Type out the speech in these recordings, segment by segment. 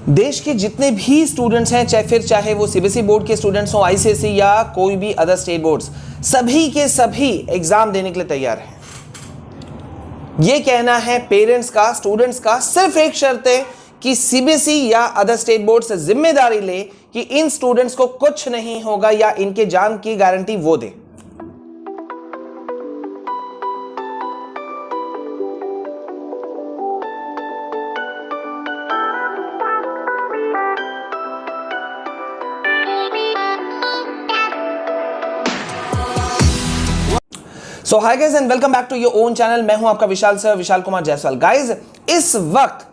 देश के जितने भी स्टूडेंट्स हैं, चाहे वो सीबीएसई बोर्ड के स्टूडेंट्स हो, आईसीएसई या कोई भी अदर स्टेट बोर्ड्स, सभी के सभी एग्जाम देने के लिए तैयार हैं। ये कहना है पेरेंट्स का, स्टूडेंट्स का, सिर्फ एक शर्त है कि सीबीएसई या अदर स्टेट बोर्ड से जिम्मेदारी ले कि इन स्टूडेंट्स को कुछ नहीं होगा या इनके जान की गारंटी वो दे। So hi guys and welcome back to your own channel. मैं हूं आपका विशाल सर, विशाल कुमार जायसवाल। गाइस, इस वक्त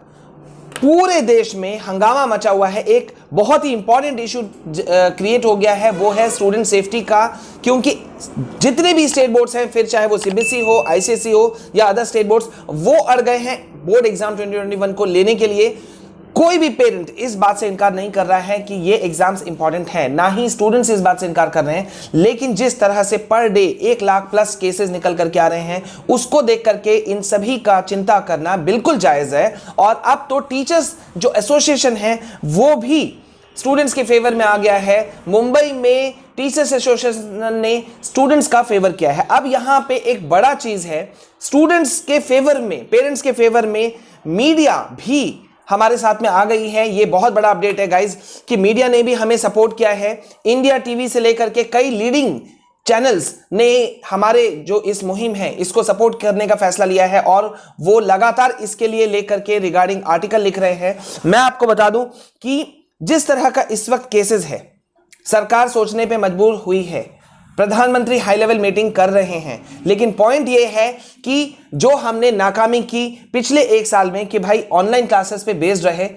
पूरे देश में हंगामा मचा हुआ है। एक बहुत ही इंपॉर्टेंट इशू क्रिएट हो गया है, वो है स्टूडेंट सेफ्टी का। क्योंकि जितने भी स्टेट बोर्ड्स हैं, फिर चाहे वो सीबीएसई हो, आईसीएसई हो या अदर स्टेट बोर्ड्स, वो अड़ गए हैं बोर्ड एग्जाम 2021 को लेने के लिए। कोई भी पेरेंट इस बात से इनकार नहीं कर रहा है कि ये एग्जाम्स इंपॉर्टेंट हैं, ना ही स्टूडेंट्स इस बात से इनकार कर रहे हैं। लेकिन जिस तरह से per day 1 lakh plus cases निकल करके आ रहे हैं, उसको देख करके इन सभी का चिंता करना बिल्कुल जायज है। और अब तो टीचर्स जो एसोसिएशन है वो भी स्टूडेंट्स के फेवर में आ गया है। मुंबई में टीचर्स एसोसिएशन ने स्टूडेंट्स का फेवर किया है। अब यहां पे एक बड़ा चीज है, स्टूडेंट्स के फेवर में, पेरेंट्स के फेवर में मीडिया भी हमारे साथ में आ गई है। ये बहुत बड़ा अपडेट है गाइज कि मीडिया ने भी हमें सपोर्ट किया है। इंडिया टीवी से लेकर के कई लीडिंग चैनल्स ने हमारे जो इस मुहिम है इसको सपोर्ट करने का फैसला लिया है और वो लगातार इसके लिए लेकर के रिगार्डिंग आर्टिकल लिख रहे हैं। मैं आपको बता दूं कि जिस तरह का इस वक्त केसेस है, सरकार सोचने पे मजबूर हुई है। प्रधानमंत्री हाई लेवल मीटिंग कर रहे हैं, लेकिन पॉइंट यह है कि जो हमने नाकामी की पिछले 1 साल में कि भाई ऑनलाइन क्लासेस पे बेस्ड रहे,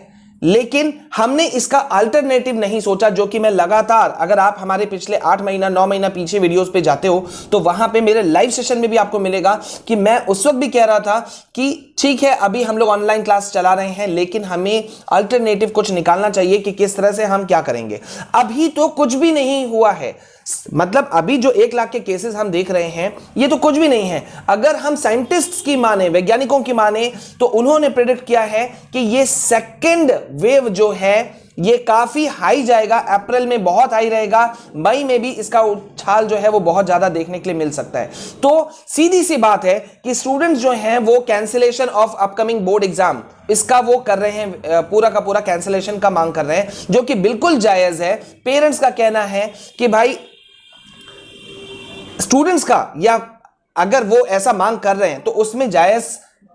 लेकिन हमने इसका अल्टरनेटिव नहीं सोचा। जो कि मैं लगातार, अगर आप हमारे पिछले 8 महीना 9 महीना पीछे वीडियोस पे जाते हो तो वहां पे मेरे लाइव सेशन में भी आपको मिलेगा कि मैं उस वक्त भी कह रहा था कि ठीक है, अभी हम लोग ऑनलाइन क्लास चला रहे हैं, लेकिन हमें अल्टरनेटिव कुछ निकालना चाहिए कि किस तरह से हम क्या करेंगे। अभी तो कुछ भी नहीं हुआ है। मतलब अभी जो 1 लाख के केसेस हम देख रहे हैं, ये तो कुछ भी नहीं है। अगर हम साइंटिस्ट्स की माने, वैज्ञानिकों की माने, तो उन्होंने प्रेडिक्ट किया है कि ये सेकेंड वेव जो है ये काफी हाई जाएगा। अप्रैल में बहुत हाई रहेगा, मई में भी इसका उछाल जो है वो बहुत ज्यादा देखने के लिए मिल सकता है। तो सीधी सी बात है कि स्टूडेंट्स जो हैं वो cancellation of upcoming board exam, इसका वो कर रहे हैं, पूरा का पूरा कैंसिलेशन का मांग कर रहे हैं, जो कि बिल्कुल जायज है। पेरेंट्स का कहना है कि भाई स्टूडेंट्स का, या अगर वो ऐसा मांग कर रहे हैं तो उसमें जायज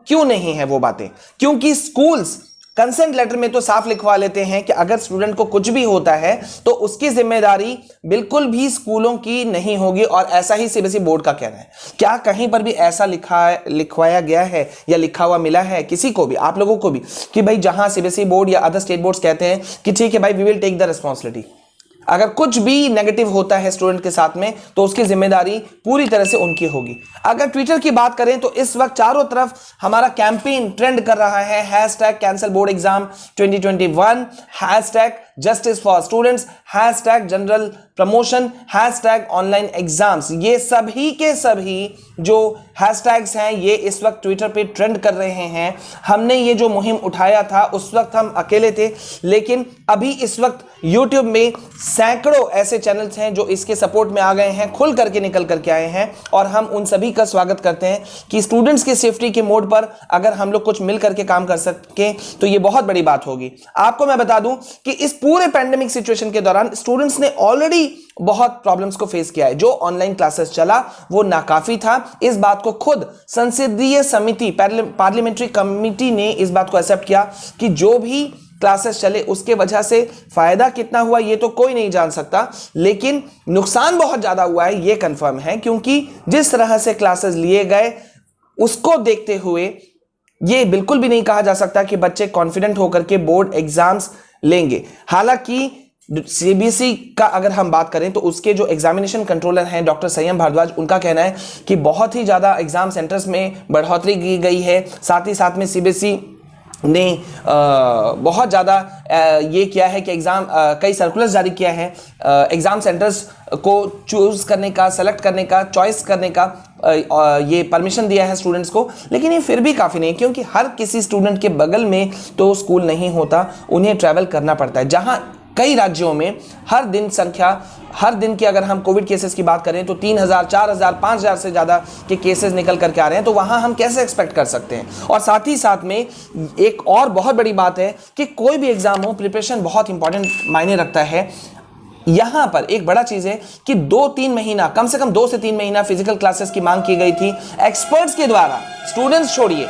क्यों नहीं है वो बातें। क्योंकि स्कूल्स कंसेंट लेटर में तो साफ लिखवा लेते हैं कि अगर स्टूडेंट को कुछ भी होता है तो उसकी जिम्मेदारी बिल्कुल भी स्कूलों की नहीं होगी। और ऐसा ही सीबीएसई बोर्ड का कहना है। क्या कहीं पर भी ऐसा लिखवाया गया है या लिखा हुआ मिला है किसी को भी, आप लोगों को भी, कि भाई जहां सीबीएसई बोर्ड या अदर स्टेट बोर्ड्स कहते हैं कि ठीक है भाई, we will take the responsibility, अगर कुछ भी नेगेटिव होता है स्टूडेंट के साथ में तो उसकी जिम्मेदारी पूरी तरह से उनकी होगी। अगर ट्विटर की बात करें तो इस वक्त चारों तरफ हमारा कैंपेन ट्रेंड कर रहा है। Hashtag cancel board exam 2021, hashtag justice for students, hashtag general promotion, hashtag online exams. ये सभी के सभी जो हैशटैग्स हैं ये इस वक्त ट्विटर पे ट्रेंड कर रहे हैं। हमने ये जो मुहिम उठाया था उस वक्त हम अकेले थे, लेकिन अभी इस वक्त यूट्यूब में सैकड़ों ऐसे चैनल्स हैं जो इसके सपोर्ट में आ गए हैं, खुल करके निकल करके आए हैं। और हम उन सभी का स्वागत करते हैं कि स्टूडेंट्स की सेफ्टी के मोड पर अगर हम लोग कुछ मिल करके काम कर सके तो ये बहुत बड़ी बात होगी। आपको मैं बता दूं कि इस पूरे पैंडेमिक सिचुएशन के दौरान स्टूडेंट्स ने ऑलरेडी बहुत प्रॉब्लम्स को फेस किया है। जो ऑनलाइन क्लासेस चला वो नाकाफी था। इस बात को खुद संसदीय समिति, पार्लियामेंट्री कमेटी ने इस बात को एक्सेप्ट किया कि जो भी क्लासेस चले उसके वजह से फायदा कितना हुआ ये तो कोई नहीं जान सकता, लेकिन नुकसान बहुत ज्यादा हुआ है ये कंफर्म है। क्योंकि जिस तरह से क्लासेस लिए गए उसको देखते हुए ये बिल्कुल भी नहीं कहा जा सकता कि बच्चे कॉन्फिडेंट होकर के बोर्ड एग्जाम्स लेंगे। हालांकि सीबीएसई का अगर हम बात करें तो उसके जो एग्जामिनेशन कंट्रोलर हैं डॉक्टर संयम भारद्वाज, उनका कहना है कि बहुत ही ज्यादा एग्जाम सेंटर्स में बढ़ोतरी की गई है। साथ ही साथ में सीबीएसई ने बहुत ज़्यादा ये किया है कि एग्ज़ाम कई सर्कुलर्स जारी किया है एग्ज़ाम सेंटर्स को चूज़ करने का, सेलेक्ट करने का, चॉइस करने का। ये परमिशन दिया है स्टूडेंट्स को, लेकिन ये फिर भी काफ़ी नहीं, क्योंकि हर किसी स्टूडेंट के बगल में तो स्कूल नहीं होता, उन्हें ट्रैवल करना पड़ता है। जहां कई राज्यों में हर दिन की अगर हम कोविड केसेस की बात करें तो 3000, 4000, 5000 से ज़्यादा के केसेस निकल करके आ रहे हैं, तो वहाँ हम कैसे एक्सपेक्ट कर सकते हैं। और साथ ही साथ में एक और बहुत बड़ी बात है कि कोई भी एग्ज़ाम हो, प्रिपरेशन बहुत इंपॉर्टेंट मायने रखता है। यहाँ पर एक बड़ा चीज़ है कि 2-3 महीना, कम से कम 2 से 3 महीना फिजिकल क्लासेस की मांग की गई थी एक्सपर्ट्स के द्वारा, स्टूडेंट्स छोड़िए,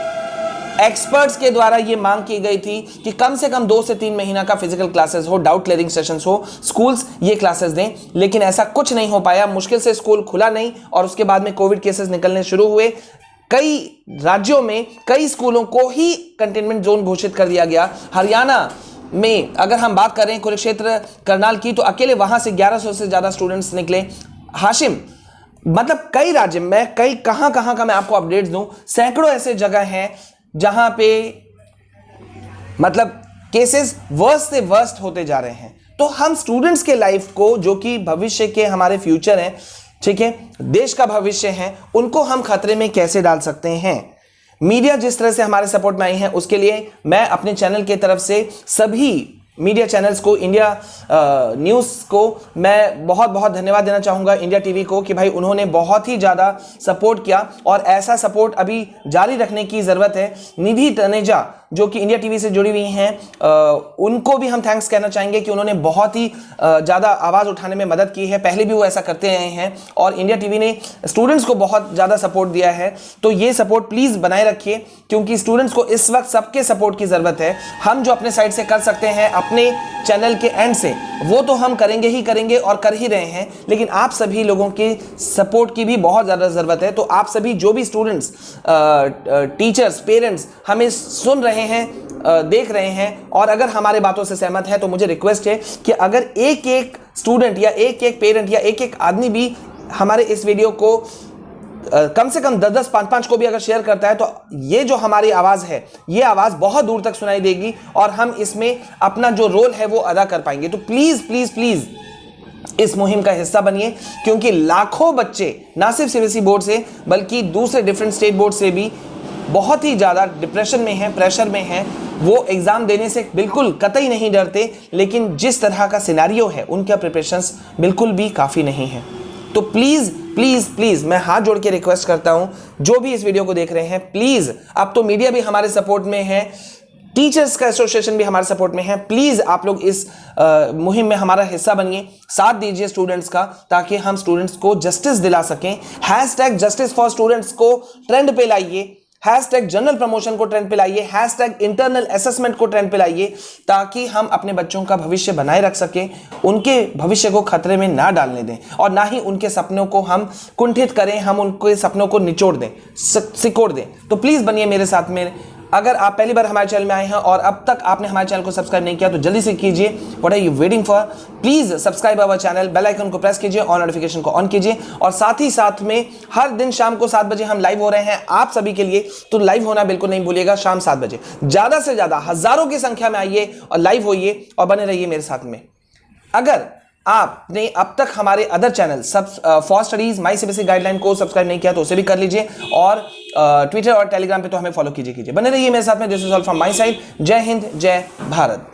एक्सपर्ट्स के द्वारा ये मांग की गई थी कि कम से कम 2 से 3 महीना का फिजिकल क्लासेस हो, डाउट क्लियरिंग सेशंस हो, स्कूल्स ये क्लासेस दें, लेकिन ऐसा कुछ नहीं हो पाया। मुश्किल से स्कूल खुला नहीं और उसके बाद में कोविड केसेस निकलने शुरू हुए। कई राज्यों में कई स्कूलों को ही कंटेनमेंट जोन घोषित कर दिया गया। हरियाणा में अगर हम बात करें कुरुक्षेत्र, करनाल की, तो अकेले वहां से 1100 से ज्यादा स्टूडेंट्स निकले। हाशिम, मतलब कई राज्य में कहां का मैं आपको अपडेट्स दूं, सैकड़ों ऐसे जगह हैं जहां पे मतलब केसेस वर्स्ट से वर्स्ट होते जा रहे हैं। तो हम स्टूडेंट्स के लाइफ को, जो कि भविष्य के हमारे फ्यूचर हैं, ठीक है, देश का भविष्य है, उनको हम खतरे में कैसे डाल सकते हैं। मीडिया जिस तरह से हमारे सपोर्ट में आई है, उसके लिए मैं अपने चैनल की तरफ से सभी मीडिया चैनल्स को, इंडिया न्यूज़ को मैं बहुत बहुत धन्यवाद देना चाहूँगा, इंडिया टीवी को, कि भाई उन्होंने बहुत ही ज़्यादा सपोर्ट किया और ऐसा सपोर्ट अभी जारी रखने की ज़रूरत है। निधि तनेजा जो कि इंडिया टीवी से जुड़ी हुई हैं, उनको भी हम थैंक्स कहना चाहेंगे कि उन्होंने बहुत ही ज़्यादा आवाज़ उठाने में मदद की है। पहले भी वो ऐसा करते रहे हैं और इंडिया टीवी ने स्टूडेंट्स को बहुत ज़्यादा सपोर्ट दिया है। तो ये सपोर्ट प्लीज़ बनाए रखिए, क्योंकि स्टूडेंट्स को इस वक्त सबके सपोर्ट की ज़रूरत है। हम जो अपने साइड से कर सकते हैं अपने चैनल के एंड से, वो तो हम करेंगे ही करेंगे और कर ही रहे हैं, लेकिन आप सभी लोगों के सपोर्ट की भी बहुत ज़्यादा ज़रूरत है। तो आप सभी जो भी स्टूडेंट्स, टीचर्स, पेरेंट्स हमें सुन रहे हैं, देख रहे हैं और अगर हमारे बातों से सहमत है, तो मुझे रिक्वेस्ट है कि अगर एक एक स्टूडेंट या एक एक पेरेंट या एक एक आदमी भी हमारे इस वीडियो को कम से कम 10-10, 5-5 को भी अगर शेयर करता है, तो ये जो हमारी आवाज़ है, ये आवाज़ बहुत दूर तक सुनाई देगी और हम इसमें अपना जो रोल है वो अदा कर पाएंगे। तो प्लीज़ प्लीज़ प्लीज़ इस मुहिम का हिस्सा बनिए, क्योंकि लाखों बच्चे ना सिर्फ सीबीएसई बोर्ड से बल्कि दूसरे डिफरेंट स्टेट बोर्ड से भी बहुत ही ज़्यादा डिप्रेशन में हैं, प्रेशर में हैं। वो एग्ज़ाम देने से बिल्कुल कतई नहीं डरते, लेकिन जिस तरह का सिनेरियो है, उनका प्रिपरेशंस बिल्कुल भी काफ़ी नहीं है। तो प्लीज़ प्लीज़ प्लीज़ मैं हाथ जोड़ के रिक्वेस्ट करता हूँ, जो भी इस वीडियो को देख रहे हैं, प्लीज़, अब तो मीडिया भी हमारे सपोर्ट में है, टीचर्स का एसोसिएशन भी हमारे सपोर्ट में है, प्लीज़ आप लोग इस मुहिम में हमारा हिस्सा बनिए, साथ दीजिए स्टूडेंट्स का, ताकि हम स्टूडेंट्स को जस्टिस दिला सकें। हैशटैग जस्टिस फॉर स्टूडेंट्स को ट्रेंड पे लाइए, हैशटैग जनरल प्रमोशन को ट्रेंड पे लाइए, हैशटैग इंटरनल असेसमेंट को ट्रेंड पे लाइए, ताकि हम अपने बच्चों का भविष्य बनाए रख सकें, उनके भविष्य को खतरे में ना डालने दें और ना ही उनके सपनों को हम कुंठित करें, हम उनके सपनों को निचोड़ दें, सिकोड़ दें। तो प्लीज़ बनिए मेरे साथ में। अगर आप पहली बार हमारे चैनल में आए हैं और अब तक आपने हमारे चैनल को सब्सक्राइब नहीं किया, तो जल्दी से कीजिए। What are you waiting for? Please subscribe our channel, bell icon को प्रेस कीजिए और नोटिफिकेशन को ऑन कीजिए। और साथ ही साथ में हर दिन शाम को 7 बजे हम लाइव हो रहे हैं आप सभी के लिए, तो लाइव होना बिल्कुल नहीं भूलिएगा। शाम 7 बजे ज्यादा से ज्यादा हजारों की संख्या में आइए और लाइव होइए और बने रहिए मेरे साथ में। अगर आपने अब तक हमारे other channel for studies, my CBSE guideline को सब्सक्राइब नहीं किया, तो उसे भी कर लीजिए और ट्विटर और टेलीग्राम पे तो हमें फॉलो कीजिए। बने रहिए मेरे साथ में। This is all from my side. जय हिंद, जय भारत।